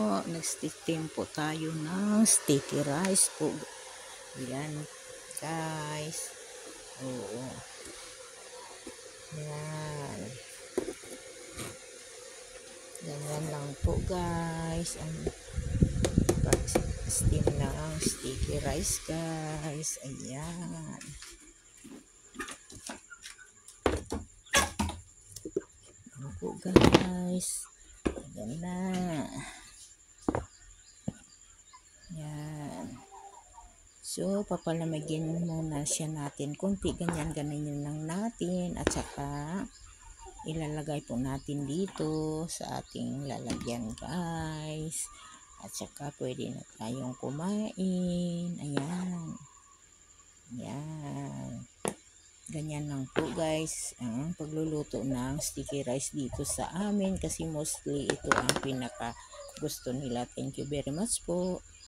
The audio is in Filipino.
Nagstitim po tayo ng sticky rice po. Yan guys. Oo. Yan. Ganyan lang po guys. Ang pag-steam ng sticky rice guys. Ayan. Yan po guys. Ayan na. Yan. So, papalamigin muna siya natin. Kunti ganyan lang natin. At saka, ilalagay po natin dito sa ating lalagyan guys. At saka, pwede na tayong kumain. Ayan. Ayan. Ganyan lang po guys ang pagluluto ng sticky rice dito sa amin. Kasi mostly ito ang pinaka gusto nila. Thank you very much po.